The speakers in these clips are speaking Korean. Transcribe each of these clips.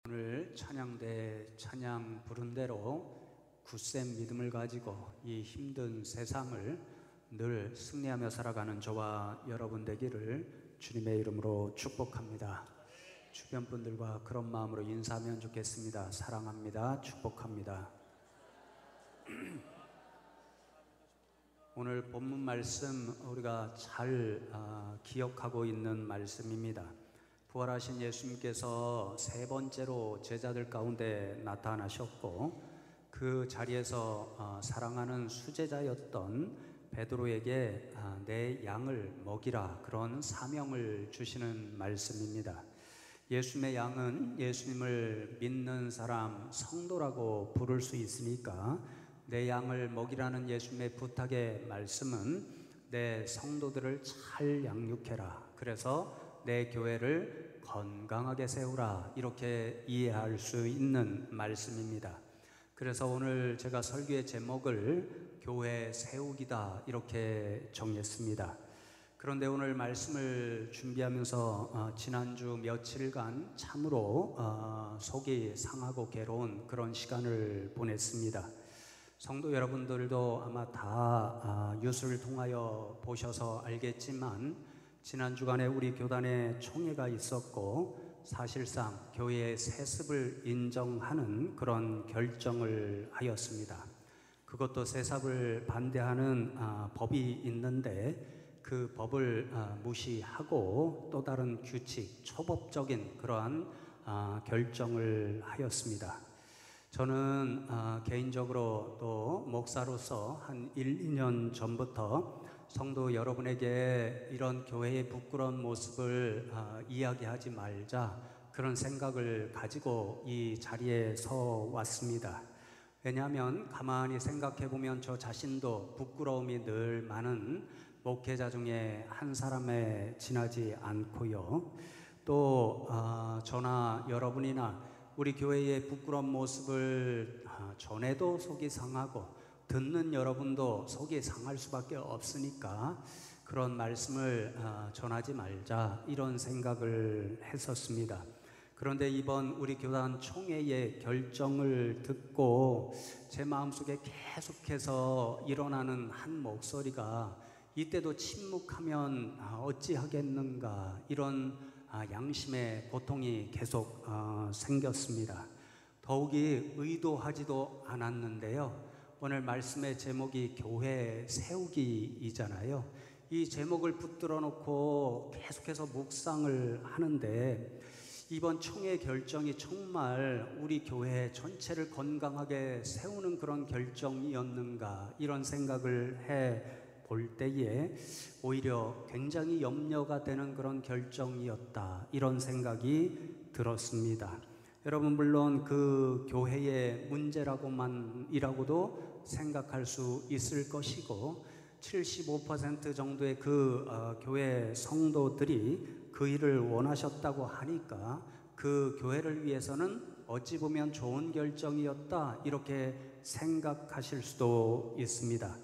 오늘 찬양대 찬양 부른 대로 굳센 믿음을 가지고 이 힘든 세상을 늘 승리하며 살아가는 저와 여러분 되기를 주님의 이름으로 축복합니다. 주변 분들과 그런 마음으로 인사하면 좋겠습니다. 사랑합니다. 축복합니다. 오늘 본문 말씀 우리가 잘 기억하고 있는 말씀입니다. 부활하신 예수님께서 세 번째로 제자들 가운데 나타나셨고 그 자리에서 사랑하는 수제자였던 베드로에게 내 양을 먹이라 그런 사명을 주시는 말씀입니다. 예수님의 양은 예수님을 믿는 사람 성도라고 부를 수 있으니까 내 양을 먹이라는 예수님의 부탁의 말씀은 내 성도들을 잘 양육해라, 그래서 내 교회를 건강하게 세우라, 이렇게 이해할 수 있는 말씀입니다. 그래서 오늘 제가 설교의 제목을 교회 세우기다 이렇게 정했습니다. 그런데 오늘 말씀을 준비하면서 지난주 며칠간 참으로 속이 상하고 괴로운 그런 시간을 보냈습니다. 성도 여러분들도 아마 다 뉴스를 통하여 보셔서 알겠지만 지난 주간에 우리 교단에 총회가 있었고 사실상 교회의 세습을 인정하는 그런 결정을 하였습니다. 그것도 세습을 반대하는 법이 있는데 그 법을 무시하고 또 다른 규칙, 초법적인 그러한 결정을 하였습니다. 저는 개인적으로 또 목사로서 한 1, 2년 전부터 성도 여러분에게 이런 교회의 부끄러운 모습을 이야기하지 말자 그런 생각을 가지고 이 자리에 서 왔습니다. 왜냐하면 가만히 생각해 보면 저 자신도 부끄러움이 늘 많은 목회자 중에 한 사람에 지나지 않고요. 또 저나 여러분이나 우리 교회의 부끄러운 모습을 전해도 속이 상하고 듣는 여러분도 속이 상할 수밖에 없으니까 그런 말씀을 전하지 말자 이런 생각을 했었습니다. 그런데 이번 우리 교단 총회의 결정을 듣고 제 마음속에 계속해서 일어나는 한 목소리가 이때도 침묵하면 어찌하겠는가, 이런 양심의 고통이 계속 생겼습니다. 더욱이 의도하지도 않았는데요. 오늘 말씀의 제목이 교회 세우기이잖아요. 이 제목을 붙들어 놓고 계속해서 묵상을 하는데 이번 총회 결정이 정말 우리 교회 전체를 건강하게 세우는 그런 결정이었는가, 이런 생각을 해 볼 때에 오히려 굉장히 염려가 되는 그런 결정이었다, 이런 생각이 들었습니다. 여러분, 물론 그 교회의 문제라고만이라고도 생각할 수 있을 것이고 75% 정도의 그 교회 성도들이 그 일을 원하셨다고 하니까 그 교회를 위해서는 어찌 보면 좋은 결정이었다, 이렇게 생각하실 수도 있습니다.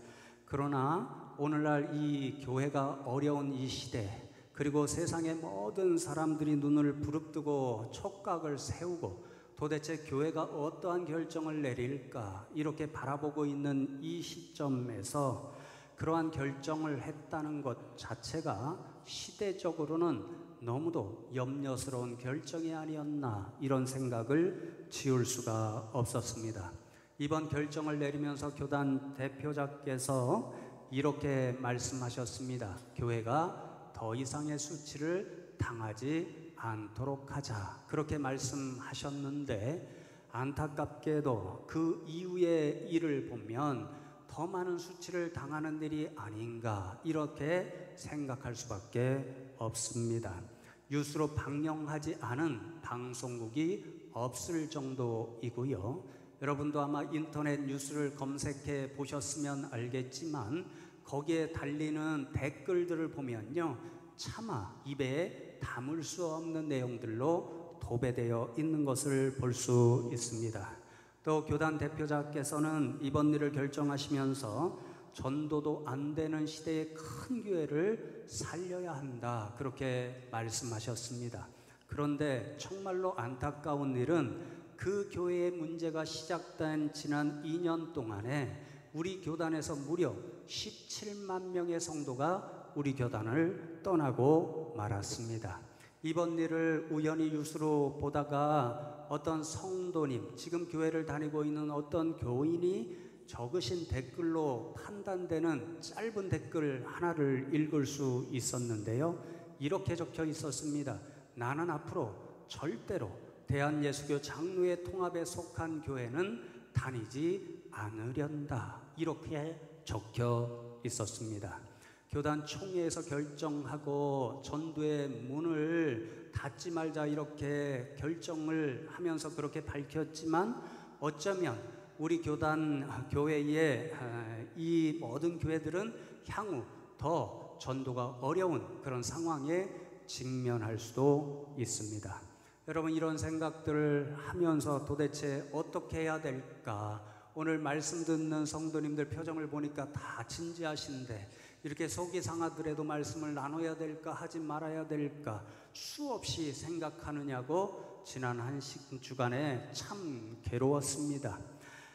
그러나 오늘날 이 교회가 어려운 이 시대, 그리고 세상의 모든 사람들이 눈을 부릅뜨고 촉각을 세우고 도대체 교회가 어떠한 결정을 내릴까 이렇게 바라보고 있는 이 시점에서 그러한 결정을 했다는 것 자체가 시대적으로는 너무도 염려스러운 결정이 아니었나, 이런 생각을 지울 수가 없었습니다. 이번 결정을 내리면서 교단 대표자께서 이렇게 말씀하셨습니다. 교회가 더 이상의 수치를 당하지 않도록 하자, 그렇게 말씀하셨는데 안타깝게도 그 이후의 일을 보면 더 많은 수치를 당하는 일이 아닌가, 이렇게 생각할 수밖에 없습니다. 뉴스로 방영하지 않은 방송국이 없을 정도이고요. 여러분도 아마 인터넷 뉴스를 검색해 보셨으면 알겠지만 거기에 달리는 댓글들을 보면요, 차마 입에 담을 수 없는 내용들로 도배되어 있는 것을 볼 수 있습니다. 또 교단 대표자께서는 이번 일을 결정하시면서 전도도 안 되는 시대의 큰 교회를 살려야 한다, 그렇게 말씀하셨습니다. 그런데 정말로 안타까운 일은 그 교회의 문제가 시작된 지난 2년 동안에 우리 교단에서 무려 17만 명의 성도가 우리 교단을 떠나고 말았습니다. 이번 일을 우연히 뉴스로 보다가 어떤 성도님, 지금 교회를 다니고 있는 어떤 교인이 적으신 댓글로 판단되는 짧은 댓글 하나를 읽을 수 있었는데요. 이렇게 적혀 있었습니다. 나는 앞으로 절대로 대한예수교 장로회 통합에 속한 교회는 다니지 않으련다. 이렇게 적혀 있었습니다. 교단 총회에서 결정하고 전도의 문을 닫지 말자 이렇게 결정을 하면서 그렇게 밝혔지만 어쩌면 우리 교회의 이 모든 교회들은 향후 더 전도가 어려운 그런 상황에 직면할 수도 있습니다. 여러분, 이런 생각들을 하면서 도대체 어떻게 해야 될까? 오늘 말씀 듣는 성도님들 표정을 보니까 다 진지하신데 이렇게 속이 상하더라도 말씀을 나눠야 될까 하지 말아야 될까 수없이 생각하느냐고 지난 한 주간에 참 괴로웠습니다.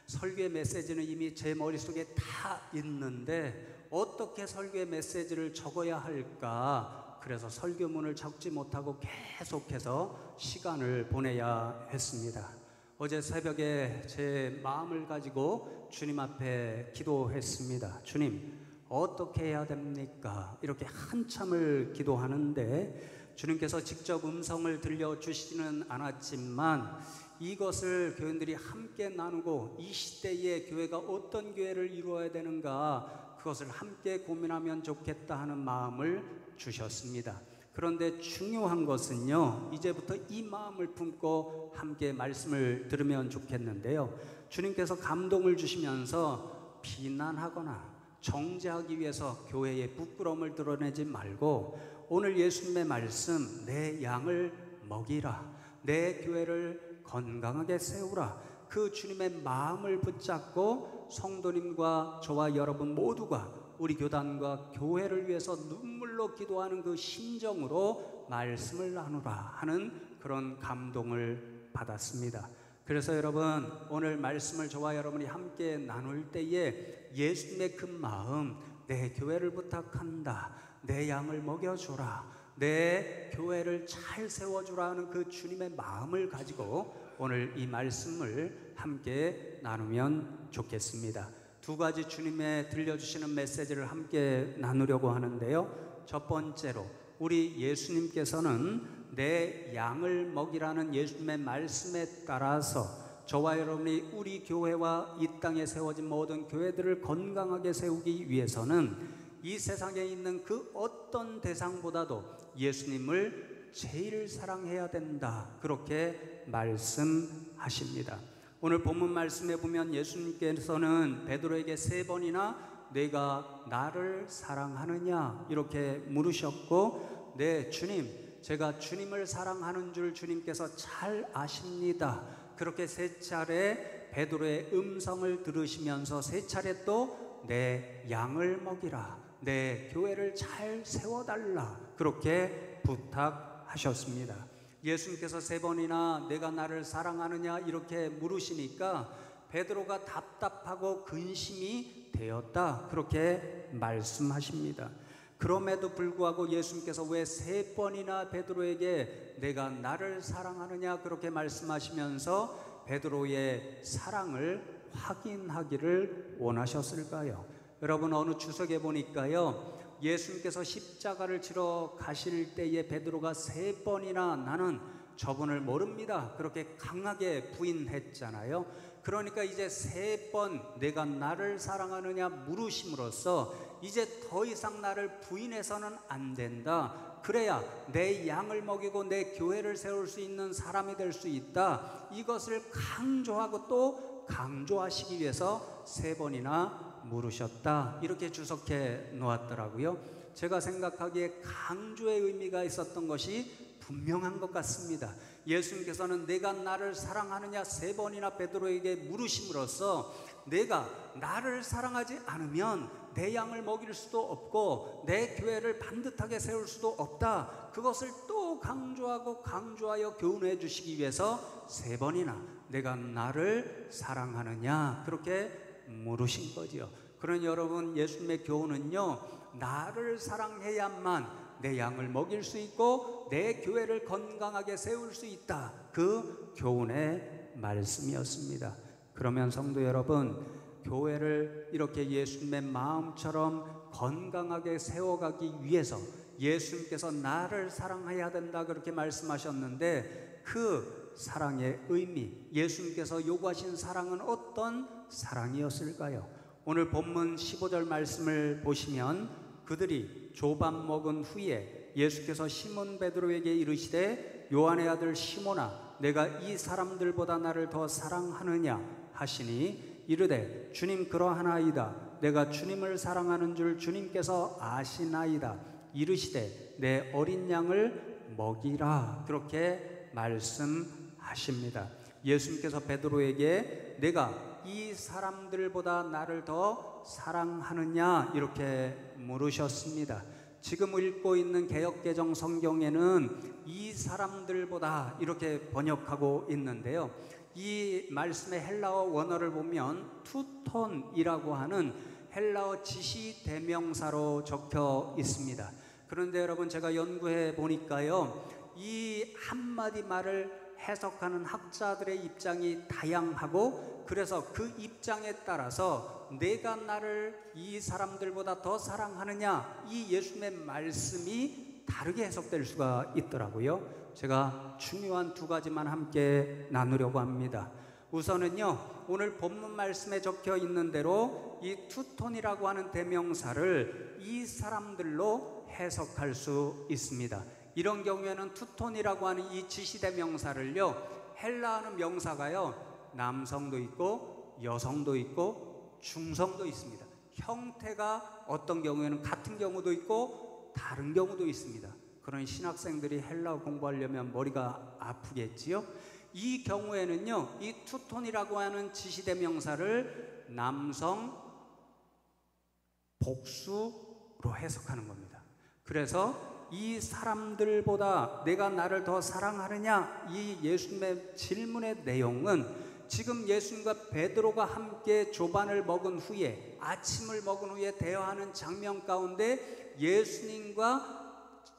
설교의 메시지는 이미 제 머릿속에 다 있는데 어떻게 설교의 메시지를 적어야 할까? 그래서 설교문을 적지 못하고 계속해서 시간을 보내야 했습니다. 어제 새벽에 제 마음을 가지고 주님 앞에 기도했습니다. 주님, 어떻게 해야 됩니까? 이렇게 한참을 기도하는데 주님께서 직접 음성을 들려주시지는 않았지만 이것을 교인들이 함께 나누고 이 시대의 교회가 어떤 교회를 이루어야 되는가 그것을 함께 고민하면 좋겠다 하는 마음을 주셨습니다. 그런데 중요한 것은요, 이제부터 이 마음을 품고 함께 말씀을 들으면 좋겠는데요, 주님께서 감동을 주시면서 비난하거나 정죄하기 위해서 교회의 부끄러움을 드러내지 말고 오늘 예수님의 말씀, 내 양을 먹이라, 내 교회를 건강하게 세우라, 그 주님의 마음을 붙잡고 성도님과 저와 여러분 모두가 우리 교단과 교회를 위해서 눈물로 기도하는 그 심정으로 말씀을 나누라 하는 그런 감동을 받았습니다. 그래서 여러분, 오늘 말씀을 저와 여러분이 함께 나눌 때에 예수님의 그 마음, 내 교회를 부탁한다, 내 양을 먹여주라, 내 교회를 잘 세워주라 하는 그 주님의 마음을 가지고 오늘 이 말씀을 함께 나누면 좋겠습니다. 두 가지 주님의 들려주시는 메시지를 함께 나누려고 하는데요, 첫 번째로 우리 예수님께서는 내 양을 먹이라는 예수님의 말씀에 따라서 저와 여러분이 우리 교회와 이 땅에 세워진 모든 교회들을 건강하게 세우기 위해서는 이 세상에 있는 그 어떤 대상보다도 예수님을 제일 사랑해야 된다, 그렇게 말씀하십니다. 오늘 본문 말씀에 보면 예수님께서는 베드로에게 3번이나 내가 나를 사랑하느냐 이렇게 물으셨고, 네 주님, 제가 주님을 사랑하는 줄 주님께서 잘 아십니다. 그렇게 3차례 베드로의 음성을 들으시면서 3차례 또 내 양을 먹이라, 내 교회를 잘 세워달라, 그렇게 부탁하셨습니다. 예수님께서 3번이나 내가 나를 사랑하느냐 이렇게 물으시니까 베드로가 답답하고 근심이 되었다, 그렇게 말씀하십니다. 그럼에도 불구하고 예수님께서 왜 3번이나 베드로에게 내가 나를 사랑하느냐 그렇게 말씀하시면서 베드로의 사랑을 확인하기를 원하셨을까요? 여러분, 어느 주석에 보니까요, 예수님께서 십자가를 지러 가실 때에 베드로가 3번이나 나는 저분을 모릅니다, 그렇게 강하게 부인했잖아요. 그러니까 이제 3번 내가 나를 사랑하느냐 물으심으로써 이제 더 이상 나를 부인해서는 안 된다, 그래야 내 양을 먹이고 내 교회를 세울 수 있는 사람이 될 수 있다, 이것을 강조하고 또 강조하시기 위해서 3번이나 물으셨다, 이렇게 주석해 놓았더라고요. 제가 생각하기에 강조의 의미가 있었던 것이 분명한 것 같습니다. 예수님께서는 내가 나를 사랑하느냐 3번이나 베드로에게 물으심으로써 내가 나를 사랑하지 않으면 내 양을 먹일 수도 없고 내 교회를 반듯하게 세울 수도 없다, 그것을 또 강조하고 강조하여 교훈해 주시기 위해서 3번이나 내가 나를 사랑하느냐 그렇게 물으신 거지요. 그러니 여러분, 예수님의 교훈은요, 나를 사랑해야만 내 양을 먹일 수 있고 내 교회를 건강하게 세울 수 있다, 그 교훈의 말씀이었습니다. 그러면 성도 여러분, 교회를 이렇게 예수님의 마음처럼 건강하게 세워가기 위해서 예수님께서 나를 사랑해야 된다 그렇게 말씀하셨는데, 그 사랑의 의미, 예수님께서 요구하신 사랑은 어떤 사랑이었을까요? 오늘 본문 15절 말씀을 보시면, 그들이 조밥 먹은 후에 예수께서 시몬 베드로에게 이르시되 요한의 아들 시몬아, 내가 이 사람들보다 나를 더 사랑하느냐 하시니 이르되 주님 그러하나이다. 내가 주님을 사랑하는 줄 주님께서 아시나이다. 이르시되 내 어린 양을 먹이라 그렇게 말씀하십니다. 예수님께서 베드로에게 내가 이 사람들보다 나를 더 사랑하느냐 이렇게 물으셨습니다. 지금 읽고 있는 개역개정 성경에는 이 사람들보다 이렇게 번역하고 있는데요, 이 말씀의 헬라어 원어를 보면 투톤이라고 하는 헬라어 지시 대명사로 적혀 있습니다. 그런데 여러분, 제가 연구해 보니까요, 이 한마디 말을 해석하는 학자들의 입장이 다양하고, 그래서 그 입장에 따라서 내가 나를 이 사람들보다 더 사랑하느냐, 이 예수님의 말씀이 다르게 해석될 수가 있더라고요. 제가 중요한 2가지만 함께 나누려고 합니다. 우선은요, 오늘 본문 말씀에 적혀 있는 대로 이 투톤이라고 하는 대명사를 이 사람들로 해석할 수 있습니다. 이런 경우에는 투톤이라고 하는 이 지시대명사를요, 헬라어는 명사가요, 남성도 있고 여성도 있고 중성도 있습니다. 형태가 어떤 경우에는 같은 경우도 있고 다른 경우도 있습니다. 그런 신학생들이 헬라어 공부하려면 머리가 아프겠지요. 이 경우에는요, 이 투톤이라고 하는 지시대명사를 남성 복수로 해석하는 겁니다. 그래서 이 사람들보다 내가 나를 더 사랑하느냐, 이 예수님의 질문의 내용은 지금 예수님과 베드로가 함께 조반을 먹은 후에, 아침을 먹은 후에 대화하는 장면 가운데 예수님과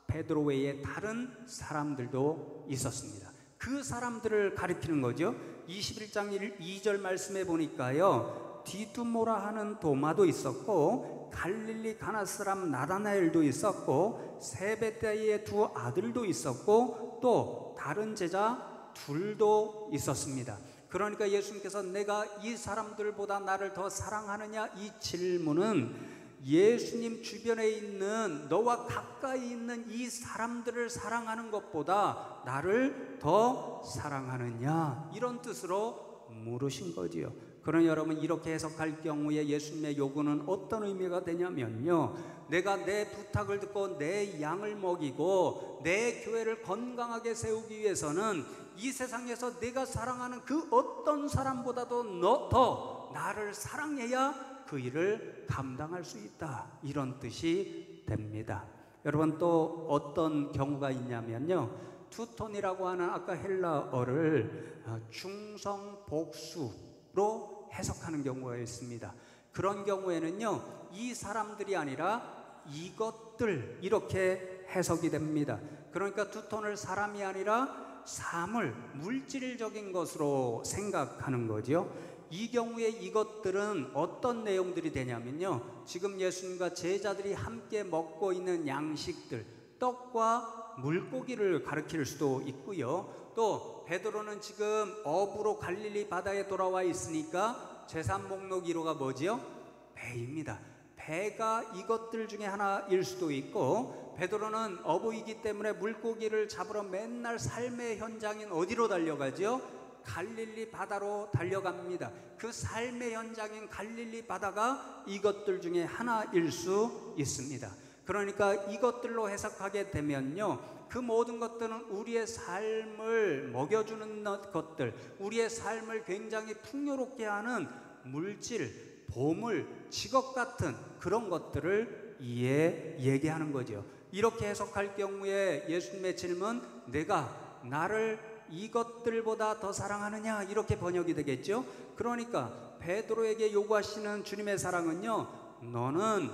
베드로 외에 다른 사람들도 있었습니다. 그 사람들을 가리키는 거죠. 21장 2절 말씀에 보니까요, 디두모라 하는 도마도 있었고 갈릴리 가나 사람 나다나엘도 있었고 세베대의 2 아들도 있었고 또 다른 제자 2도 있었습니다. 그러니까 예수님께서 내가 이 사람들보다 나를 더 사랑하느냐, 이 질문은 예수님 주변에 있는 너와 가까이 있는 이 사람들을 사랑하는 것보다 나를 더 사랑하느냐, 이런 뜻으로 물으신 거지요. 그러니 여러분, 이렇게 해석할 경우에 예수님의 요구는 어떤 의미가 되냐면요, 내가 내 부탁을 듣고 내 양을 먹이고 내 교회를 건강하게 세우기 위해서는 이 세상에서 내가 사랑하는 그 어떤 사람보다도 더 나를 사랑해야 그 일을 감당할 수 있다, 이런 뜻이 됩니다. 여러분, 또 어떤 경우가 있냐면요, 투톤이라고 하는 아까 헬라어를 중성 복수로 해석하는 경우가 있습니다. 그런 경우에는요, 이 사람들이 아니라 이것들, 이렇게 해석이 됩니다. 그러니까 투톤을 사람이 아니라 사물, 물질적인 것으로 생각하는 거죠. 이 경우에 이것들은 어떤 내용들이 되냐면요, 지금 예수님과 제자들이 함께 먹고 있는 양식들, 떡과 물고기를 가리킬 수도 있고요, 또 베드로는 지금 어부로 갈릴리 바다에 돌아와 있으니까 재산 목록 1호가 뭐지요? 배입니다. 배가 이것들 중에 하나일 수도 있고, 베드로는 어부이기 때문에 물고기를 잡으러 맨날 삶의 현장인 어디로 달려가죠? 갈릴리 바다로 달려갑니다. 그 삶의 현장인 갈릴리 바다가 이것들 중에 하나일 수 있습니다. 그러니까 이것들로 해석하게 되면요, 그 모든 것들은 우리의 삶을 먹여주는 것들, 우리의 삶을 굉장히 풍요롭게 하는 물질, 보물, 직업 같은 그런 것들을 얘기하는 거죠. 이렇게 해석할 경우에 예수님의 질문, 내가 나를 이것들보다 더 사랑하느냐, 이렇게 번역이 되겠죠. 그러니까 베드로에게 요구하시는 주님의 사랑은요, 너는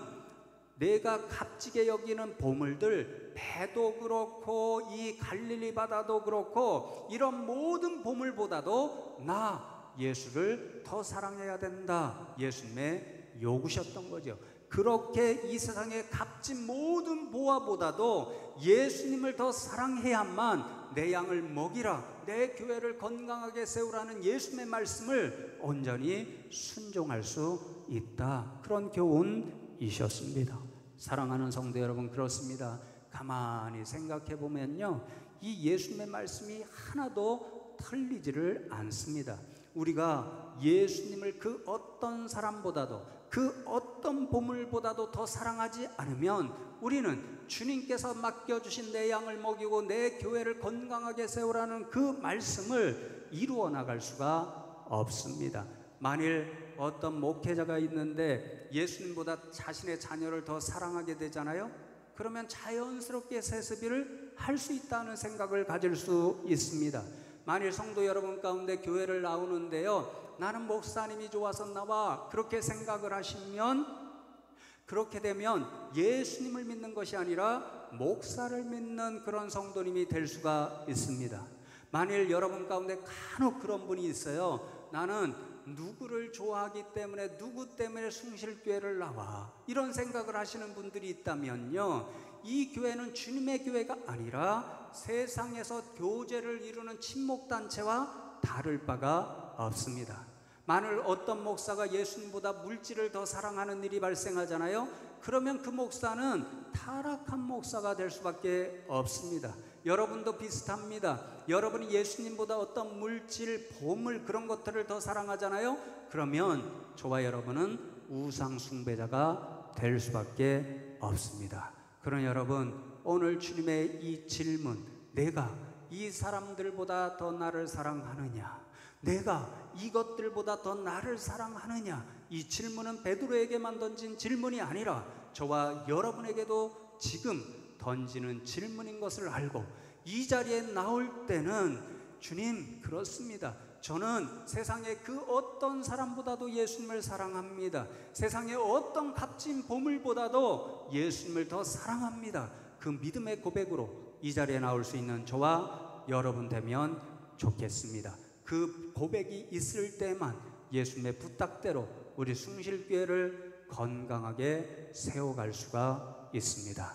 내가 값지게 여기는 보물들, 배도 그렇고 이 갈릴리 바다도 그렇고 이런 모든 보물보다도 나 예수를 더 사랑해야 된다, 예수님의 요구셨던 거죠. 그렇게 이 세상의 값진 모든 보화보다도 예수님을 더 사랑해야만 내 양을 먹이라, 내 교회를 건강하게 세우라는 예수님의 말씀을 온전히 순종할 수 있다, 그런 교훈이셨습니다. 사랑하는 성도 여러분, 그렇습니다. 가만히 생각해 보면요, 이 예수님의 말씀이 하나도 틀리지를 않습니다. 우리가 예수님을 그 어떤 사람보다도, 그 어떤 보물보다도 더 사랑하지 않으면 우리는 주님께서 맡겨주신 내 양을 먹이고 내 교회를 건강하게 세우라는 그 말씀을 이루어 나갈 수가 없습니다. 만일 어떤 목회자가 있는데 예수님보다 자신의 자녀를 더 사랑하게 되잖아요. 그러면 자연스럽게 세습일을 할 수 있다는 생각을 가질 수 있습니다. 만일 성도 여러분 가운데 교회를 나오는데요, 나는 목사님이 좋아서 나와, 그렇게 생각을 하시면, 그렇게 되면 예수님을 믿는 것이 아니라 목사를 믿는 그런 성도님이 될 수가 있습니다. 만일 여러분 가운데 간혹 그런 분이 있어요. 나는 누구를 좋아하기 때문에 누구 때문에 숭실교회를 나와, 이런 생각을 하시는 분들이 있다면요, 이 교회는 주님의 교회가 아니라 세상에서 교제를 이루는 친목단체와 다를 바가 없습니다. 만일 어떤 목사가 예수님보다 물질을 더 사랑하는 일이 발생하잖아요. 그러면 그 목사는 타락한 목사가 될 수밖에 없습니다. 여러분도 비슷합니다. 여러분이 예수님보다 어떤 물질, 보물, 그런 것들을 더 사랑하잖아요. 그러면 저와 여러분은 우상 숭배자가 될 수밖에 없습니다. 그러나 여러분, 오늘 주님의 이 질문, 내가 이 사람들보다 더 나를 사랑하느냐, 내가 이것들보다 더 나를 사랑하느냐, 이 질문은 베드로에게만 던진 질문이 아니라 저와 여러분에게도 지금 던지는 질문인 것을 알고 이 자리에 나올 때는, 주님, 그렇습니다. 저는 세상의 그 어떤 사람보다도 예수님을 사랑합니다. 세상의 어떤 값진 보물보다도 예수님을 더 사랑합니다. 그 믿음의 고백으로 이 자리에 나올 수 있는 저와 여러분 되면 좋겠습니다. 그 고백이 있을 때만 예수님의 부탁대로 우리 숭실교회를 건강하게 세워갈 수가 있습니다.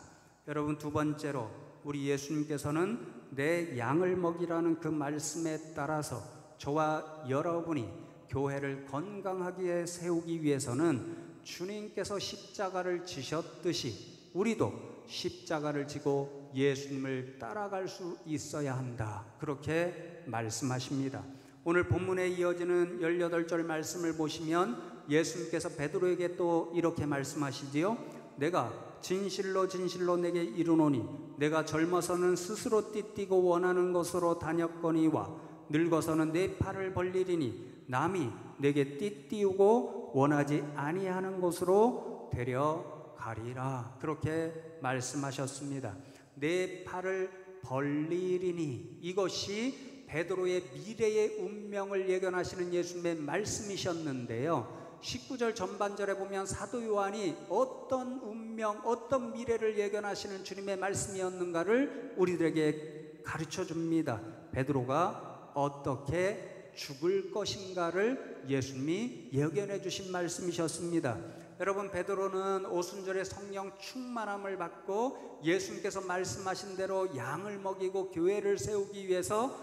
여러분, 두 번째로 우리 예수님께서는 내 양을 먹이라는 그 말씀에 따라서 저와 여러분이 교회를 건강하게 세우기 위해서는 주님께서 십자가를 지셨듯이 우리도 십자가를 지고 예수님을 따라갈 수 있어야 한다, 그렇게 말씀하십니다. 오늘 본문에 이어지는 18절 말씀을 보시면 예수님께서 베드로에게 또 이렇게 말씀하시지요. 내가 진실로 진실로 내게 이르노니 내가 젊어서는 스스로 띠띠고 원하는 곳으로 다녔거니와 늙어서는 내 팔을 벌리리니 남이 내게 띠띠우고 원하지 아니하는 곳으로 데려가리라, 그렇게 말씀하셨습니다. 내 팔을 벌리리니, 이것이 베드로의 미래의 운명을 예견하시는 예수님의 말씀이셨는데요, 19절 전반절에 보면 사도 요한이 어떤 운명, 어떤 미래를 예견하시는 주님의 말씀이었는가를 우리들에게 가르쳐 줍니다. 베드로가 어떻게 죽을 것인가를 예수님이 예견해 주신 말씀이셨습니다. 여러분, 베드로는 오순절에 성령 충만함을 받고 예수님께서 말씀하신 대로 양을 먹이고 교회를 세우기 위해서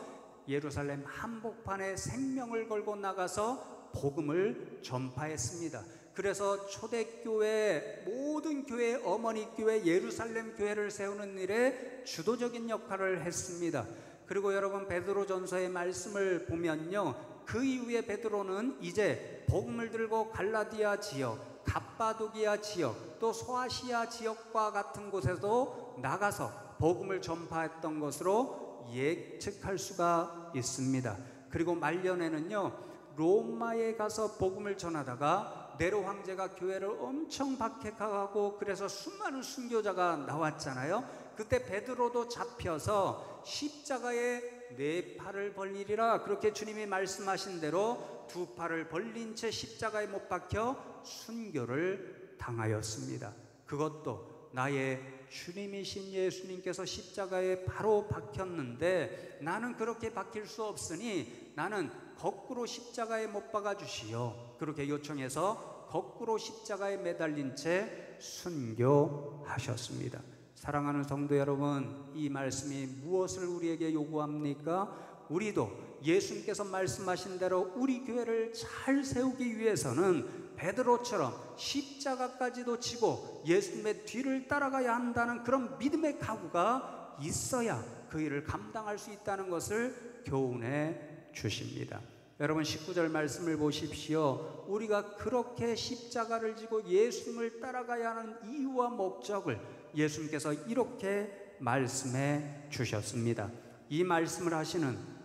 예루살렘 한복판에 생명을 걸고 나가서 복음을 전파했습니다. 그래서 초대교회, 모든 교회, 어머니 교회, 예루살렘 교회를 세우는 일에 주도적인 역할을 했습니다. 그리고 여러분, 베드로전서의 말씀을 보면요, 그 이후에 베드로는 이제 복음을 들고 갈라디아 지역, 갑바도기아 지역, 또 소아시아 지역과 같은 곳에도 나가서 복음을 전파했던 것으로 예측할 수가 있습니다. 그리고 말년에는요, 로마에 가서 복음을 전하다가 네로 황제가 교회를 엄청 박해하고 그래서 수많은 순교자가 나왔잖아요. 그때 베드로도 잡혀서 십자가에 네 팔을 벌리리라, 그렇게 주님이 말씀하신 대로 두 팔을 벌린 채 십자가에 못 박혀 순교를 당하였습니다. 그것도 나의 주님이신 예수님께서 십자가에 바로 박혔는데 나는 그렇게 박힐 수 없으니 나는 거꾸로 십자가에 못 박아 주시오, 그렇게 요청해서 거꾸로 십자가에 매달린 채 순교하셨습니다. 사랑하는 성도 여러분, 이 말씀이 무엇을 우리에게 요구합니까? 우리도 예수님께서 말씀하신 대로 우리 교회를 잘 세우기 위해서는 베드로처럼 십자가까지도 지고 예수님의 뒤를 따라가야 한다는 그런 믿음의 각오가 있어야 그 일을 감당할 수 있다는 것을 교훈해 주십니다. 여러분 19절 말씀을 보십시오. 우리가 그렇게 십자가를 지고 예수님을 따라가야 하는 이유와 목적을 예수님께서 이렇게 말씀해 주셨습니다. 이 말씀을 하심은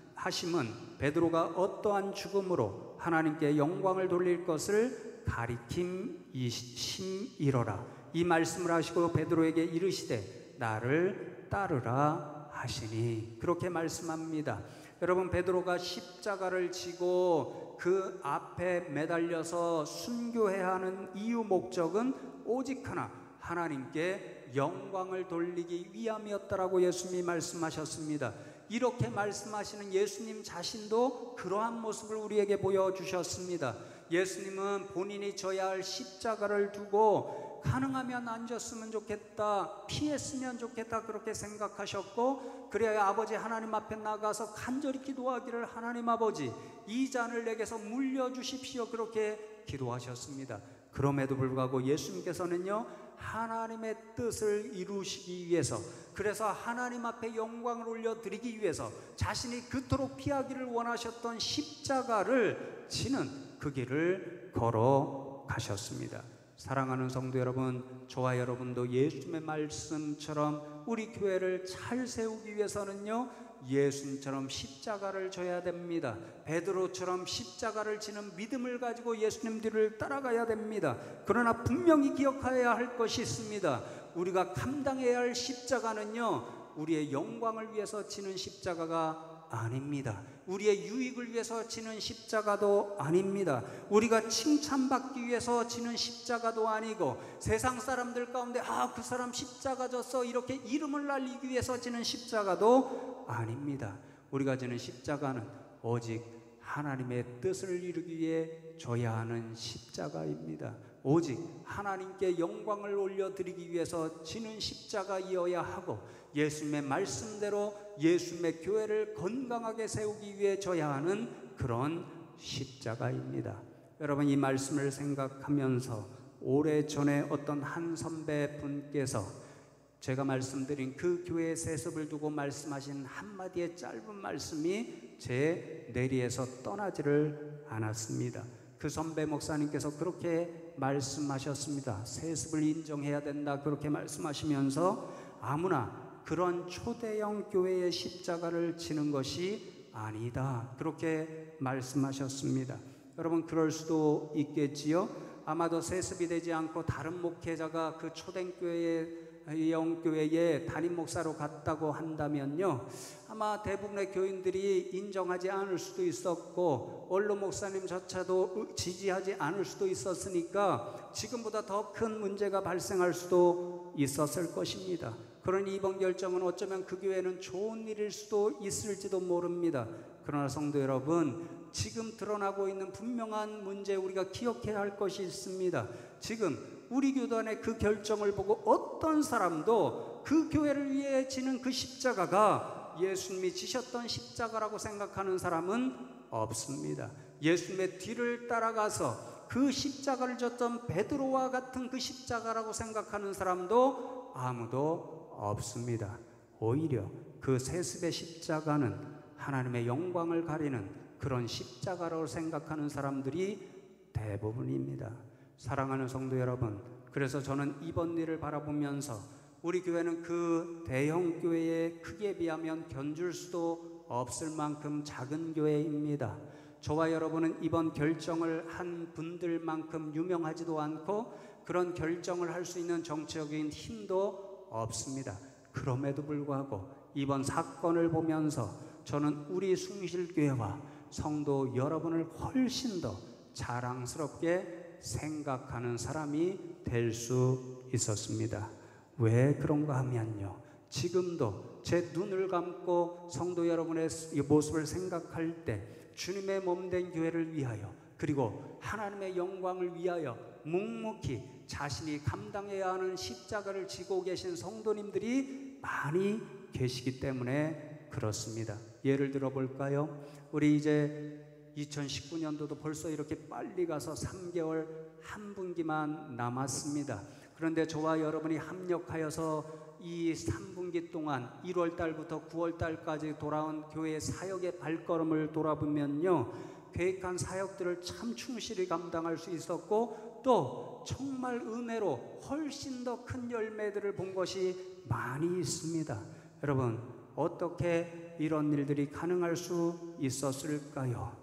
베드로가 어떠한 죽음으로 하나님께 영광을 돌릴 것을 가리킴이심이로라. 이 말씀을 하시고 베드로에게 이르시되 나를 따르라 하시니, 그렇게 말씀합니다. 여러분 베드로가 십자가를 지고 그 앞에 매달려서 순교해야 하는 이유 목적은 오직 하나, 하나님께 영광을 돌리기 위함이었다라고 예수님이 말씀하셨습니다. 이렇게 말씀하시는 예수님 자신도 그러한 모습을 우리에게 보여주셨습니다. 예수님은 본인이 져야 할 십자가를 두고 가능하면 안 졌으면 좋겠다, 피했으면 좋겠다, 그렇게 생각하셨고, 그래야 아버지 하나님 앞에 나가서 간절히 기도하기를 하나님 아버지 이 잔을 내게서 물려주십시오, 그렇게 기도하셨습니다. 그럼에도 불구하고 예수님께서는요, 하나님의 뜻을 이루시기 위해서, 그래서 하나님 앞에 영광을 올려드리기 위해서 자신이 그토록 피하기를 원하셨던 십자가를 지는 그 길을 걸어가셨습니다. 사랑하는 성도 여러분, 저와 여러분도 예수님의 말씀처럼 우리 교회를 잘 세우기 위해서는요, 예수님처럼 십자가를 져야 됩니다. 베드로처럼 십자가를 지는 믿음을 가지고 예수님 뒤를 따라가야 됩니다. 그러나 분명히 기억해야 할 것이 있습니다. 우리가 감당해야 할 십자가는요, 우리의 영광을 위해서 지는 십자가가 아닙니다. 우리의 유익을 위해서 지는 십자가도 아닙니다. 우리가 칭찬받기 위해서 지는 십자가도 아니고, 세상 사람들 가운데 그 사람 십자가 졌어 이렇게 이름을 날리기 위해서 지는 십자가도 아닙니다. 우리가 지는 십자가는 오직 하나님의 뜻을 이루기 위해 져야 하는 십자가입니다. 오직 하나님께 영광을 올려드리기 위해서 지는 십자가이어야 하고, 예수님의 말씀대로 예수님의 교회를 건강하게 세우기 위해 져야 하는 그런 십자가입니다. 여러분 이 말씀을 생각하면서 오래전에 어떤 한 선배분께서 제가 말씀드린 그 교회의 세습을 두고 말씀하신 한마디의 짧은 말씀이 제 뇌리에서 떠나지를 않았습니다. 그 선배 목사님께서 그렇게 말씀하셨습니다. 세습을 인정해야 된다, 그렇게 말씀하시면서 아무나 그런 초대형 교회의 십자가를 지는 것이 아니다, 그렇게 말씀하셨습니다. 여러분 그럴 수도 있겠지요. 아마도 세습이 되지 않고 다른 목회자가 그 초대형 교회의 담임 목사로 갔다고 한다면요, 아마 대부분의 교인들이 인정하지 않을 수도 있었고 원로 목사님조차도 지지하지 않을 수도 있었으니까 지금보다 더 큰 문제가 발생할 수도 있었을 것입니다. 그러니 이번 결정은 어쩌면 그 교회는 좋은 일일 수도 있을지도 모릅니다. 그러나 성도 여러분, 지금 드러나고 있는 분명한 문제 우리가 기억해야 할 것이 있습니다. 지금 우리 교단의 그 결정을 보고 어떤 사람도 그 교회를 위해 지는 그 십자가가 예수님이 지셨던 십자가라고 생각하는 사람은 없습니다. 예수님의 뒤를 따라가서 그 십자가를 졌던 베드로와 같은 그 십자가라고 생각하는 사람도 아무도 없습니다. 오히려 그 세습의 십자가는 하나님의 영광을 가리는 그런 십자가라고 생각하는 사람들이 대부분입니다. 사랑하는 성도 여러분, 그래서 저는 이번 일을 바라보면서 우리 교회는 그 대형 교회의 크기에 비하면 견줄 수도 없을 만큼 작은 교회입니다. 저와 여러분은 이번 결정을 한 분들만큼 유명하지도 않고 그런 결정을 할 수 있는 정치적인 힘도 없습니다. 그럼에도 불구하고 이번 사건을 보면서 저는 우리 숭실교회와 성도 여러분을 훨씬 더 자랑스럽게 생각하는 사람이 될 수 있었습니다. 왜 그런가 하면요, 지금도 제 눈을 감고 성도 여러분의 모습을 생각할 때 주님의 몸된 교회를 위하여, 그리고 하나님의 영광을 위하여 묵묵히 자신이 감당해야 하는 십자가를 지고 계신 성도님들이 많이 계시기 때문에 그렇습니다. 예를 들어 볼까요? 우리 이제 2019년도도 벌써 이렇게 빨리 가서 3개월 한 분기만 남았습니다. 그런데 저와 여러분이 합력하여서 이 3분기 동안 1월 달부터 9월 달까지 돌아온 교회의 사역의 발걸음을 돌아보면요, 계획한 사역들을 참 충실히 감당할 수 있었고, 또 정말 은혜로 훨씬 더 큰 열매들을 본 것이 많이 있습니다. 여러분, 어떻게 이런 일들이 가능할 수 있었을까요?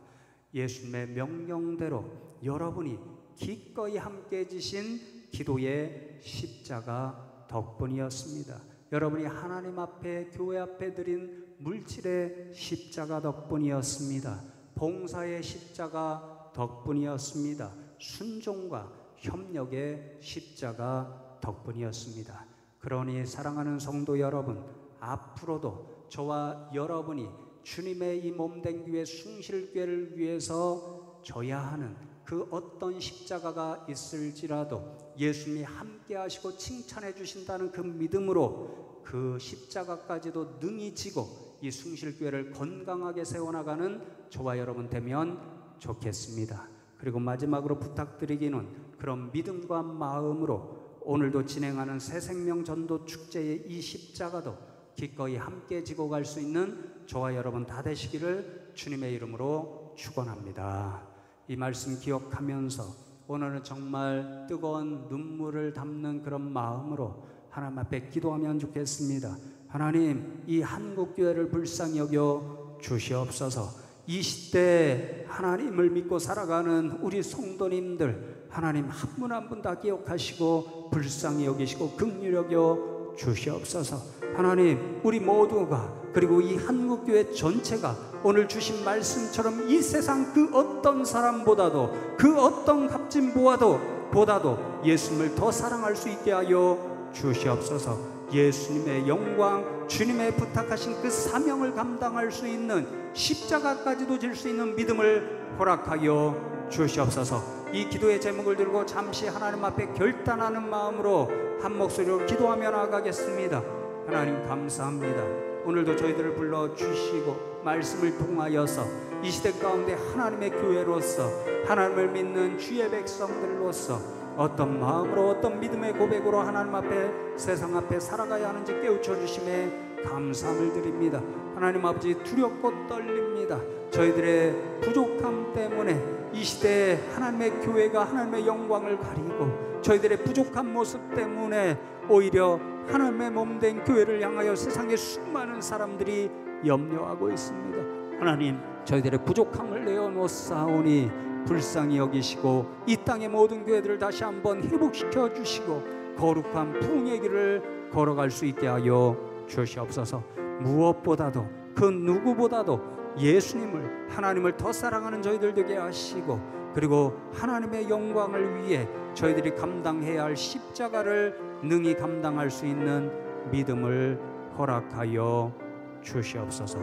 예수님의 명령대로 여러분이 기꺼이 함께 지신 기도의 십자가 덕분이었습니다. 여러분이 하나님 앞에, 교회 앞에 드린 물질의 십자가 덕분이었습니다. 봉사의 십자가 덕분이었습니다. 순종과 협력의 십자가 덕분이었습니다. 그러니 사랑하는 성도 여러분, 앞으로도 저와 여러분이 주님의 이 몸된 교회 숭실교회를 위해서 져야 하는 그 어떤 십자가가 있을지라도 예수님이 함께 하시고 칭찬해 주신다는 그 믿음으로 그 십자가까지도 능히 지고 이 숭실교회를 건강하게 세워나가는 저와 여러분 되면 좋겠습니다. 그리고 마지막으로 부탁드리기는, 그런 믿음과 마음으로 오늘도 진행하는 새생명 전도 축제의 이 십자가도 기꺼이 함께 지고 갈 수 있는 저와 여러분 다 되시기를 주님의 이름으로 축원합니다. 이 말씀 기억하면서 오늘은 정말 뜨거운 눈물을 담는 그런 마음으로 하나님 앞에 기도하면 좋겠습니다. 하나님, 이 한국교회를 불쌍히 여겨 주시옵소서. 이 시대에 하나님을 믿고 살아가는 우리 성도님들, 하나님 한 분 한 분 다 기억하시고 불쌍히 여기시고 긍휼히 여겨 주시옵소서. 하나님, 우리 모두가, 그리고 이 한국교회 전체가 오늘 주신 말씀처럼 이 세상 그 어떤 사람보다도, 그 어떤 값진보다도 예수님을 더 사랑할 수 있게 하여 주시옵소서. 예수님의 영광, 주님의 부탁하신 그 사명을 감당할 수 있는 십자가까지도 질 수 있는 믿음을 허락하여 주시옵소서. 이 기도의 제목을 들고 잠시 하나님 앞에 결단하는 마음으로 한 목소리로 기도하며 나아가겠습니다. 하나님 감사합니다. 오늘도 저희들을 불러주시고 말씀을 통하여서 이 시대 가운데 하나님의 교회로서, 하나님을 믿는 주의 백성들로서 어떤 마음으로, 어떤 믿음의 고백으로 하나님 앞에, 세상 앞에 살아가야 하는지 깨우쳐 주심에 감사함을 드립니다. 하나님 아버지, 두렵고 떨립니다. 저희들의 부족함 때문에 이 시대에 하나님의 교회가 하나님의 영광을 가리고, 저희들의 부족한 모습 때문에 오히려 하나님의 몸된 교회를 향하여 세상의 수많은 사람들이 염려하고 있습니다. 하나님, 저희들의 부족함을 내어놓사오니 불쌍히 여기시고 이 땅의 모든 교회들을 다시 한번 회복시켜 주시고 거룩한 부흥의 길을 걸어갈 수 있게 하여 주시옵소서. 무엇보다도 그 누구보다도 예수님을, 하나님을 더 사랑하는 저희들 되게 하시고, 그리고 하나님의 영광을 위해 저희들이 감당해야 할 십자가를 능히 감당할 수 있는 믿음을 허락하여 주시옵소서.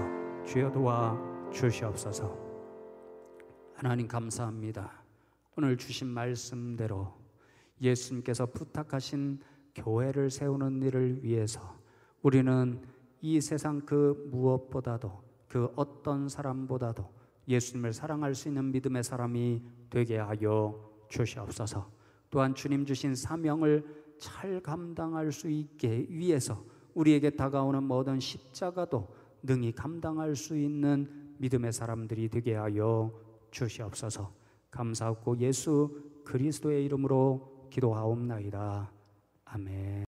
주여 도와 주시옵소서. 하나님 감사합니다. 오늘 주신 말씀대로 예수님께서 부탁하신 교회를 세우는 일을 위해서 우리는 이 세상 그 무엇보다도, 그 어떤 사람보다도 예수님을 사랑할 수 있는 믿음의 사람이 되게 하여 주시옵소서. 또한 주님 주신 사명을 잘 감당할 수 있게 위해서 우리에게 다가오는 모든 십자가도 능히 감당할 수 있는 믿음의 사람들이 되게 하여 주시옵소서. 감사하고 예수 그리스도의 이름으로 기도하옵나이다. 아멘.